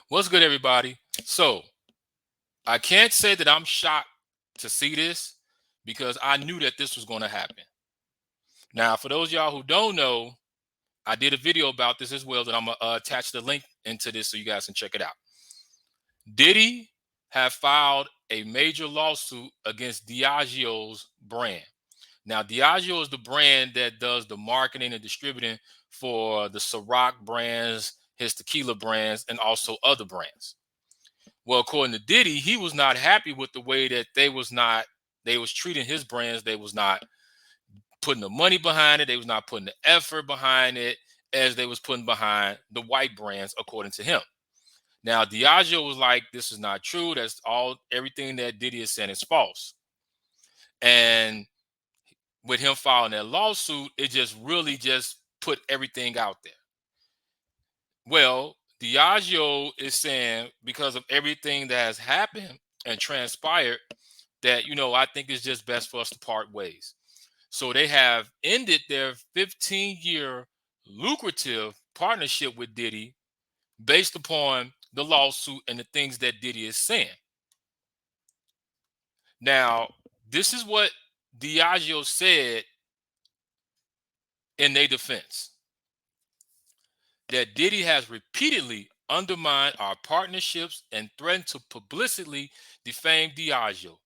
What's good, everybody? So, I can't say that I'm shocked to see this because I knew that this was going to happen. Now, for those of y'all who don't know, I did a video about this as well that I'm going to attach the link into this so you guys can check it out. Diddy have filed a major lawsuit against Diageo's brand. Now, Diageo is the brand that does the marketing and distributing for the Ciroc brands, his tequila brands, and also other brands. Well, according to Diddy, he was not happy with the way that they was treating his brands. They was not putting the money behind it. They was not putting the effort behind it as they was putting behind the white brands, according to him. Now, Diageo was like, this is not true. That's everything that Diddy is saying is false. And with him filing that lawsuit, it just really just put everything out there. Well, Diageo is saying because of everything that has happened and transpired that, I think it's just best for us to part ways. So they have ended their 15-year lucrative partnership with Diddy based upon the lawsuit and the things that Diddy is saying. Now, this is what Diageo said in their defense. That Diddy has repeatedly undermined our partnerships and threatened to publicly defame Diageo.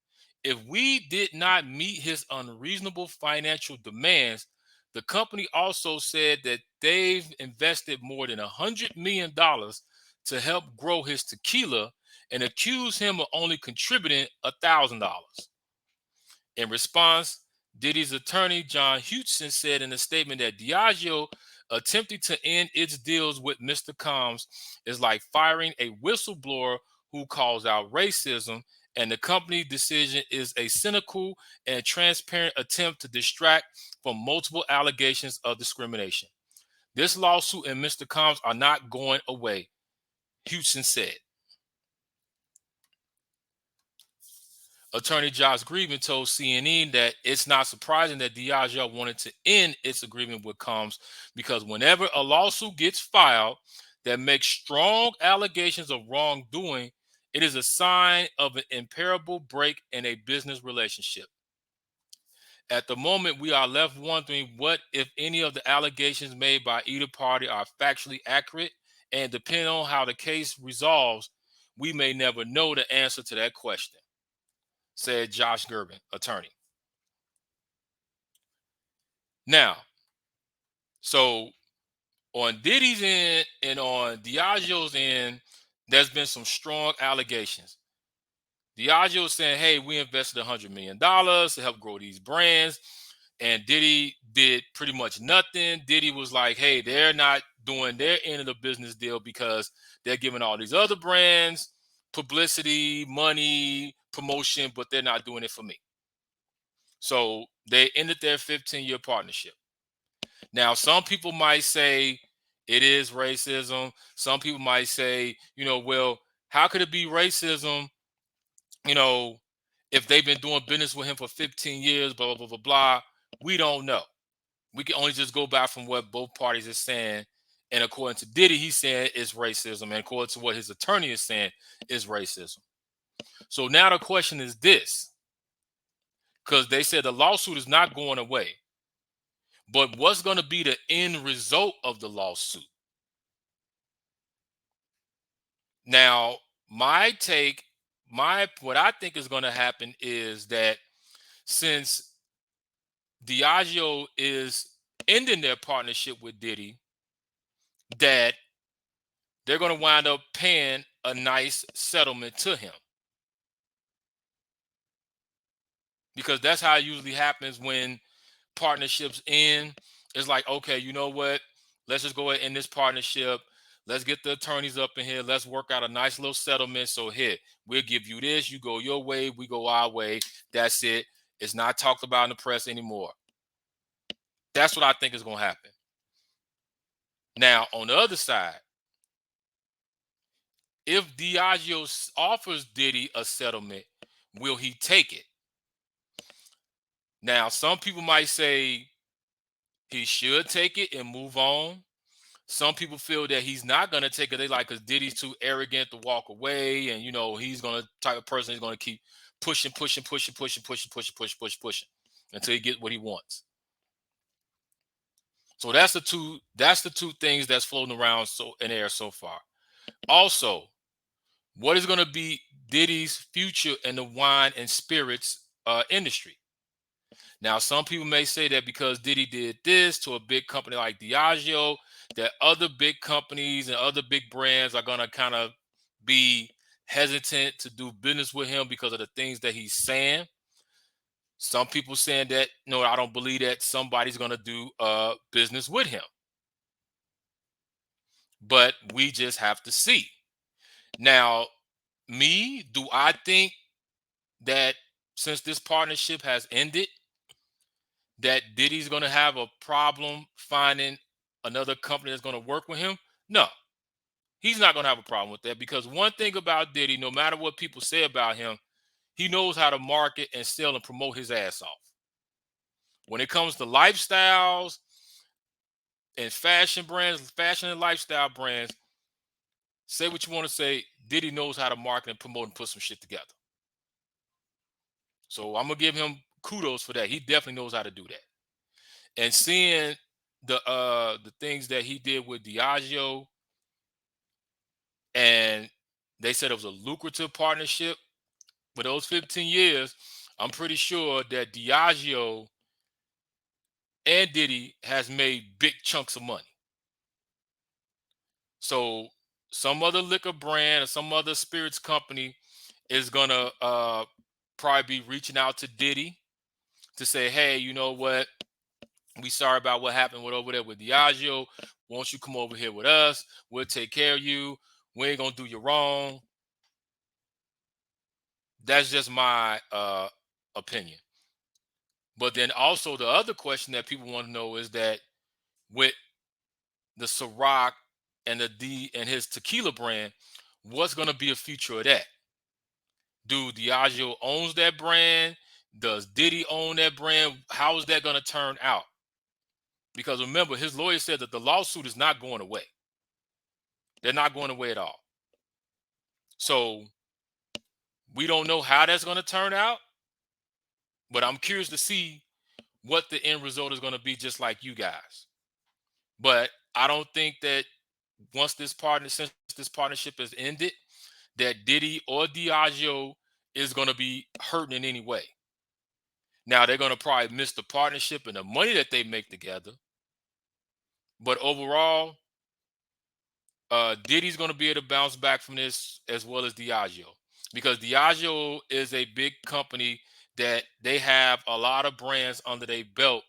If we did not meet his unreasonable financial demands, the company also said that they've invested more than $100 million to help grow his tequila and accused him of only contributing $1,000. In response, Diddy's attorney, John Hewson, said in a statement that Diageo attempting to end its deals with Mr. Combs is like firing a whistleblower who calls out racism, and the company decision is a cynical and transparent attempt to distract from multiple allegations of discrimination. This lawsuit and Mr. Combs are not going away, Hewson said. Attorney Josh Grievin told CNN that it's not surprising that Diageo wanted to end its agreement with Combs because whenever a lawsuit gets filed that makes strong allegations of wrongdoing, it is a sign of an irreparable break in a business relationship. At the moment, we are left wondering what, if any, of the allegations made by either party are factually accurate, and depending on how the case resolves, we may never know the answer to that question, said Josh Gerben, attorney. Now, so on Diddy's end and on Diageo's end, there's been some strong allegations. Diageo is saying, hey, we invested $100 million to help grow these brands. And Diddy did pretty much nothing. Diddy was like, hey, they're not doing their end of the business deal because they're giving all these other brands publicity, money, promotion, but they're not doing it for me. So they ended their 15-year partnership. Now, some people might say it is racism. Some people might say, well, how could it be racism, you know, if they've been doing business with him for 15 years, blah, blah, blah, blah, blah. We don't know. We can only just go back from what both parties are saying. And according to Diddy, he's saying it's racism. And according to what his attorney is saying, is racism. So now the question is this, because they said the lawsuit is not going away. But what's going to be the end result of the lawsuit? Now, what I think is going to happen is that since Diageo is ending their partnership with Diddy, that they're going to wind up paying a nice settlement to him. Because that's how it usually happens when partnerships end. It's like, okay, you know what? Let's just go ahead and end this partnership. Let's get the attorneys up in here. Let's work out a nice little settlement. So here, we'll give you this. You go your way. We go our way. That's it. It's not talked about in the press anymore. That's what I think is going to happen. Now, on the other side, if Diageo offers Diddy a settlement, will he take it? Now, some people might say he should take it and move on. Some people feel that he's not gonna take it. They like because Diddy's too arrogant to walk away, and he's gonna type of person who's gonna keep pushing, pushing, pushing, pushing, pushing, pushing, pushing, pushing, pushing until he gets what he wants. So that's the two things that's floating around so in air so far. Also, what is gonna be Diddy's future in the wine and spirits industry? Now, some people may say that because Diddy did this to a big company like Diageo, that other big companies and other big brands are gonna kind of be hesitant to do business with him because of the things that he's saying. Some people saying that no, I don't believe that somebody's gonna do business with him, but we just have to see. Now, do I think that since this partnership has ended, that Diddy's going to have a problem finding another company that's going to work with him? No, he's not going to have a problem with that because one thing about Diddy, no matter what people say about him, he knows how to market and sell and promote his ass off. When it comes to lifestyles and fashion brands, fashion and lifestyle brands, say what you want to say, Diddy knows how to market and promote and put some shit together. So I'm gonna give him kudos for that. He definitely knows how to do that. And seeing the things that he did with Diageo, and they said it was a lucrative partnership for those 15 years. I'm pretty sure that Diageo and Diddy has made big chunks of money. So some other liquor brand or some other spirits company is gonna probably be reaching out to Diddy to say, hey, you know what? We sorry about what happened with over there with Diageo. Won't you come over here with us? We'll take care of you. We ain't gonna do you wrong. That's just my opinion. But then also the other question that people want to know is that with the Ciroc and the D and his tequila brand, what's gonna be a future of that? Do Diageo owns that brand? Does Diddy own that brand? How is that gonna turn out? Because remember, his lawyer said that the lawsuit is not going away. They're not going away at all. So we don't know how that's going to turn out, but I'm curious to see what the end result is going to be, just like you guys. But I don't think that since this partnership has ended, that Diddy or Diageo is going to be hurting in any way. Now they're going to probably miss the partnership and the money that they make together, but overall, Diddy's going to be able to bounce back from this as well as Diageo, because Diageo is a big company that they have a lot of brands under their belt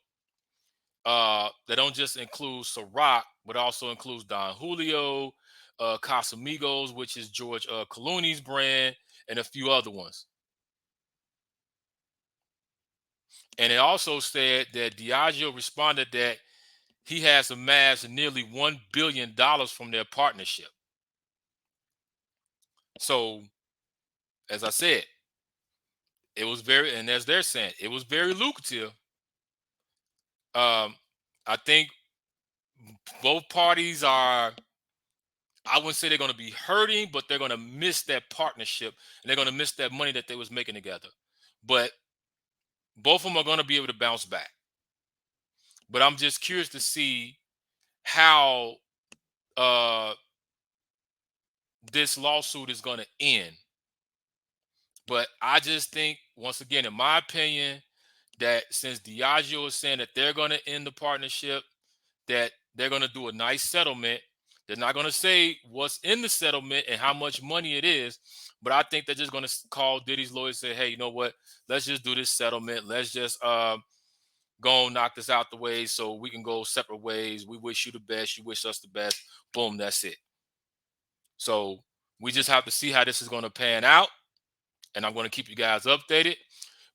that don't just include Ciroc, but also includes Don Julio, Casamigos, which is George Clooney's brand, and a few other ones. And it also said that Diageo responded that he has amassed nearly $1 billion from their partnership. So, as I said, it was very, and as they're saying, it was very lucrative. I think both parties are, I wouldn't say they're going to be hurting, but they're going to miss that partnership and they're going to miss that money that they was making together. But both of them are going to be able to bounce back. But I'm just curious to see how uh, this lawsuit is going to end. But I just think, once again, in my opinion, that since Diageo is saying that they're going to end the partnership, that they're going to do a nice settlement. They're not going to say what's in the settlement and how much money it is, but I think they're just going to call Diddy's lawyer and say, hey, you know what? Let's just do this settlement. Let's just go and knock this out the way so we can go separate ways. We wish you the best. You wish us the best. Boom, that's it. So we just have to see how this is going to pan out, and I'm going to keep you guys updated.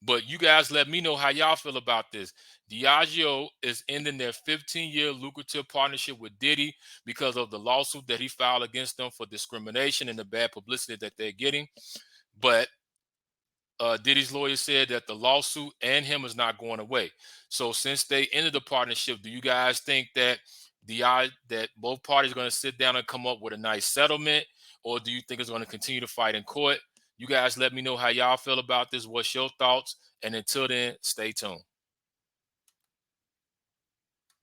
But you guys let me know how y'all feel about this. Diageo is ending their 15-year lucrative partnership with Diddy because of the lawsuit that he filed against them for discrimination and the bad publicity that they're getting. But Diddy's lawyer said that the lawsuit and him is not going away. So since they ended the partnership, do you guys think that the odds that both parties are going to sit down and come up with a nice settlement, or do you think it's going to continue to fight in court? You guys let me know how y'all feel about this. What's your thoughts? And until then, stay tuned.